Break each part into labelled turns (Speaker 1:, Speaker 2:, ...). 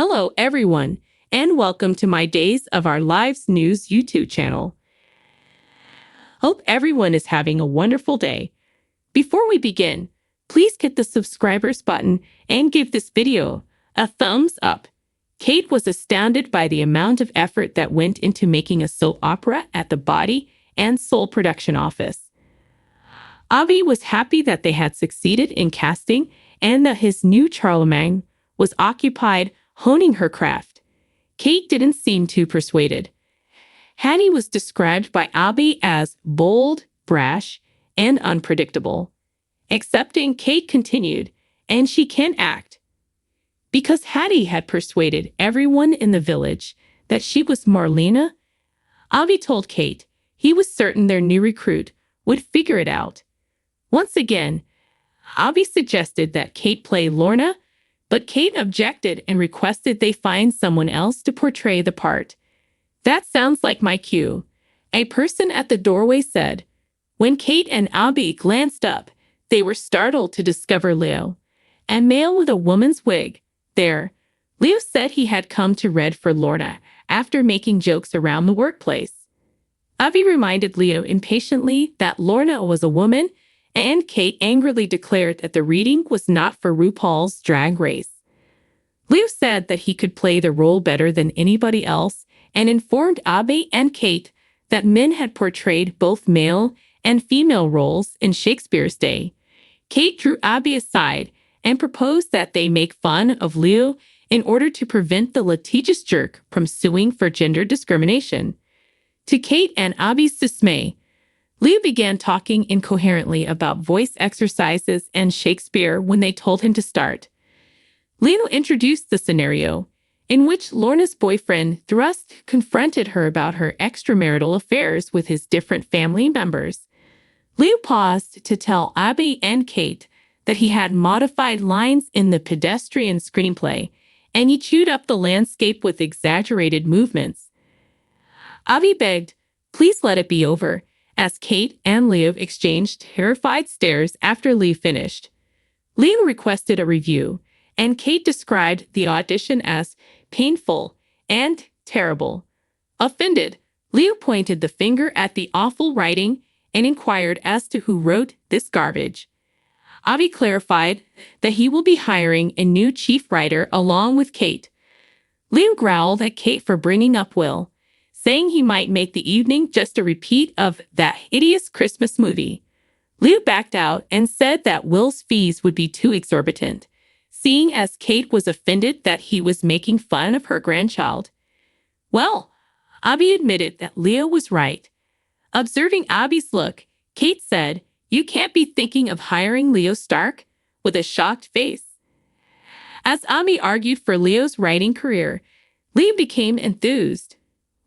Speaker 1: Hello, everyone, and welcome to my Days of Our Lives News YouTube channel. Hope everyone is having a wonderful day. Before we begin, please hit the subscribers button and give this video a thumbs up. Kate was astounded by the amount of effort that went into making a soap opera at the Body and Soul production office. Avi was happy that they had succeeded in casting and that his new Charlemagne was occupied honing her craft. Kate didn't seem too persuaded. Hattie was described by Avi as bold, brash, and unpredictable. Excepting Kate continued, and she can act. Because Hattie had persuaded everyone in the village that she was Marlena, Avi told Kate he was certain their new recruit would figure it out. Once again, Avi suggested that Kate play Lorna, but Kate objected and requested they find someone else to portray the part. "That sounds like my cue," a person at the doorway said. When Kate and Avi glanced up, they were startled to discover Leo, a male with a woman's wig, there. Leo said he had come to read for Lorna after making jokes around the workplace. Avi reminded Leo impatiently that Lorna was a woman, and Kate angrily declared that the reading was not for RuPaul's Drag Race. Leo said that he could play the role better than anybody else and informed Avi and Kate that men had portrayed both male and female roles in Shakespeare's day. Kate drew Avi aside and proposed that they make fun of Leo in order to prevent the litigious jerk from suing for gender discrimination. To Kate and Avi's dismay, Leo began talking incoherently about voice exercises and Shakespeare when they told him to start. Leo introduced the scenario, in which Lorna's boyfriend Thrust confronted her about her extramarital affairs with his different family members. Leo paused to tell Avi and Kate that he had modified lines in the pedestrian screenplay, and he chewed up the landscape with exaggerated movements. Avi begged, "Please let it be over," as Kate and Leo exchanged terrified stares after Leo finished. Leo requested a review, and Kate described the audition as painful and terrible. Offended, Leo pointed the finger at the awful writing and inquired as to who wrote this garbage. Avi clarified that he will be hiring a new chief writer along with Kate. Leo growled at Kate for bringing up Will, saying he might make the evening just a repeat of that hideous Christmas movie. Leo backed out and said that Will's fees would be too exorbitant, seeing as Kate was offended that he was making fun of her grandchild. Well, Avi admitted that Leo was right. Observing Avi's look, Kate said, "You can't be thinking of hiring Leo Stark?" with a shocked face. As Avi argued for Leo's writing career, Leo became enthused.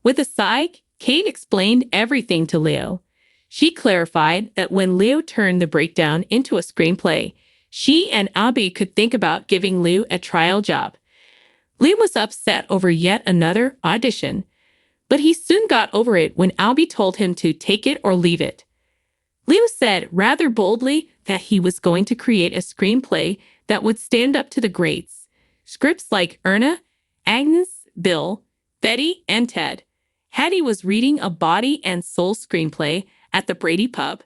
Speaker 1: With a sigh, Kate explained everything to Leo. She clarified that when Leo turned the breakdown into a screenplay, she and Avi could think about giving Leo a trial job. Leo was upset over yet another audition, but he soon got over it when Avi told him to take it or leave it. Leo said rather boldly that he was going to create a screenplay that would stand up to the greats. Scripts like Erna, Agnes, Bill, Betty, and Ted. Hattie was reading a Body and Soul screenplay at the Brady pub.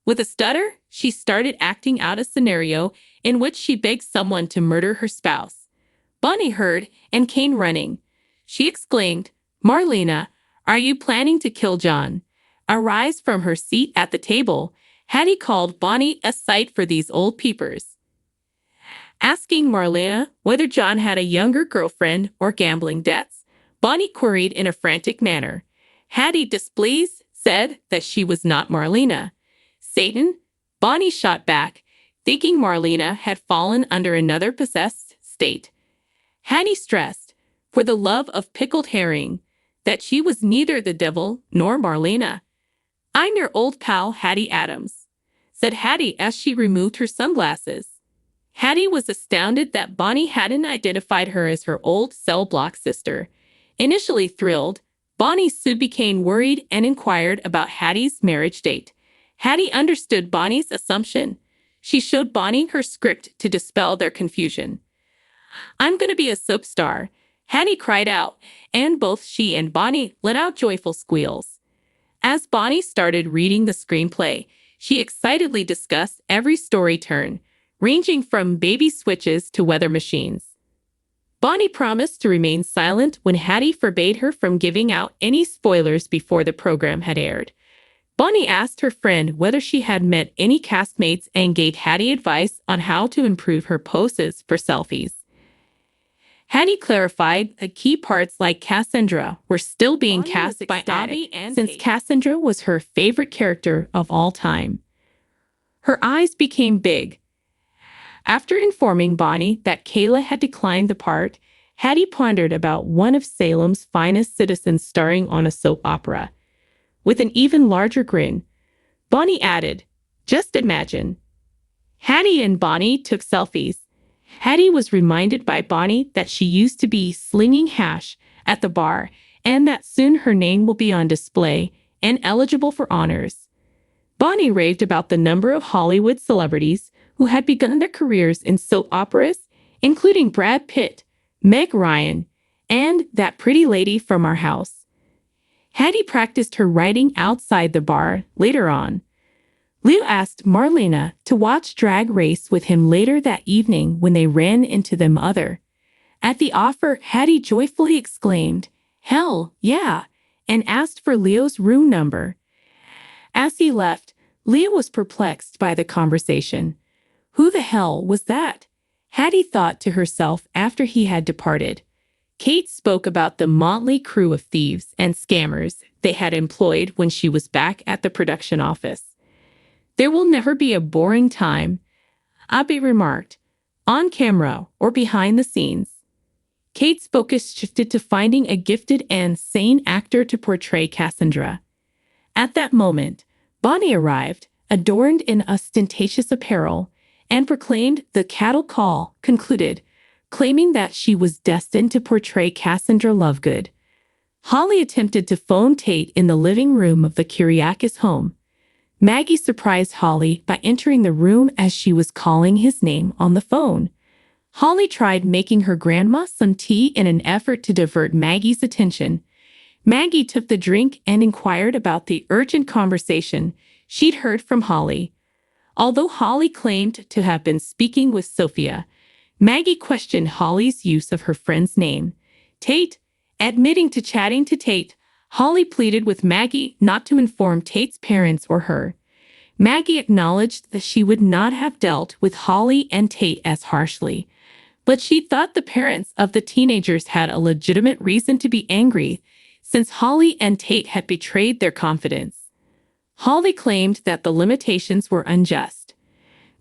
Speaker 1: With a stutter, she started acting out a scenario in which she begged someone to murder her spouse. Bonnie heard and came running. She exclaimed, "Marlena, are you planning to kill John?" A rise from her seat at the table, Hattie called Bonnie a sight for these old peepers. Asking Marlena whether John had a younger girlfriend or gambling debts, Bonnie queried in a frantic manner. Hattie, displeased, said that she was not Marlena. "Satan," Bonnie shot back, thinking Marlena had fallen under another possessed state. Hattie stressed, for the love of pickled herring, that she was neither the devil nor Marlena. "I'm your old pal Hattie Adams," said Hattie as she removed her sunglasses. Hattie was astounded that Bonnie hadn't identified her as her old cell block sister. Initially thrilled, Bonnie soon became worried and inquired about Hattie's marriage date. Hattie understood Bonnie's assumption. She showed Bonnie her script to dispel their confusion. "I'm going to be a soap star," Hattie cried out, and both she and Bonnie let out joyful squeals. As Bonnie started reading the screenplay, she excitedly discussed every story turn, ranging from baby switches to weather machines. Bonnie promised to remain silent when Hattie forbade her from giving out any spoilers before the program had aired. Bonnie asked her friend whether she had met any castmates and gave Hattie advice on how to improve her poses for selfies. Hattie clarified that key parts like Cassandra were still being cast by Abby, since Cassandra was her favorite character of all time. Her eyes became big. After informing Bonnie that Kayla had declined the part, Hattie pondered about one of Salem's finest citizens starring on a soap opera. With an even larger grin, Bonnie added, "Just imagine." Hattie and Bonnie took selfies. Hattie was reminded by Bonnie that she used to be slinging hash at the bar and that soon her name will be on display and eligible for honors. Bonnie raved about the number of Hollywood celebrities who had begun their careers in soap operas, including Brad Pitt, Meg Ryan, and that pretty lady from our house. Hattie practiced her writing outside the bar later on. Leo asked Marlena to watch Drag Race with him later that evening when they ran into them other. At the offer, Hattie joyfully exclaimed, "Hell, yeah," and asked for Leo's room number. As he left, Leo was perplexed by the conversation. Who the hell was that? Hattie thought to herself after he had departed. Kate spoke about the motley crew of thieves and scammers they had employed when she was back at the production office. "There will never be a boring time," Abby remarked, "on camera or behind the scenes." Kate's focus shifted to finding a gifted and sane actor to portray Cassandra. At that moment, Bonnie arrived, adorned in ostentatious apparel, and proclaimed the cattle call concluded, claiming that she was destined to portray Cassandra Lovegood. Holly attempted to phone Tate in the living room of the Kyriakis home. Maggie surprised Holly by entering the room as she was calling his name on the phone. Holly tried making her grandma some tea in an effort to divert Maggie's attention. Maggie took the drink and inquired about the urgent conversation she'd heard from Holly. Although Holly claimed to have been speaking with Sophia, Maggie questioned Holly's use of her friend's name, Tate. Admitting to chatting to Tate, Holly pleaded with Maggie not to inform Tate's parents or her. Maggie acknowledged that she would not have dealt with Holly and Tate as harshly, but she thought the parents of the teenagers had a legitimate reason to be angry since Holly and Tate had betrayed their confidence. Holly claimed that the limitations were unjust.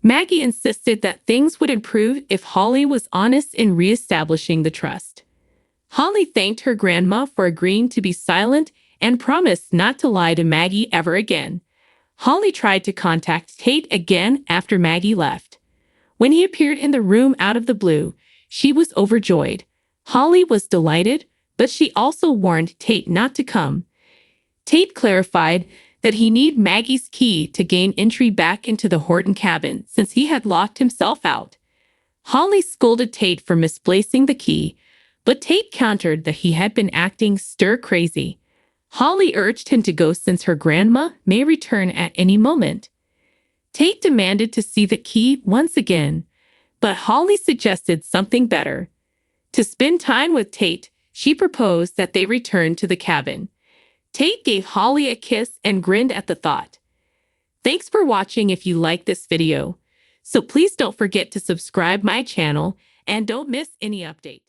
Speaker 1: Maggie insisted that things would improve if Holly was honest in reestablishing the trust. Holly thanked her grandma for agreeing to be silent and promised not to lie to Maggie ever again. Holly tried to contact Tate again after Maggie left. When he appeared in the room out of the blue, she was overjoyed. Holly was delighted, but she also warned Tate not to come. Tate clarified that he needed Maggie's key to gain entry back into the Horton cabin since he had locked himself out. Holly scolded Tate for misplacing the key, but Tate countered that he had been acting stir-crazy. Holly urged him to go since her grandma may return at any moment. Tate demanded to see the key once again, but Holly suggested something better. To spend time with Tate, she proposed that they return to the cabin. Tate gave Holly a kiss and grinned at the thought. Thanks for watching if you like this video. So please don't forget to subscribe my channel and don't miss any update.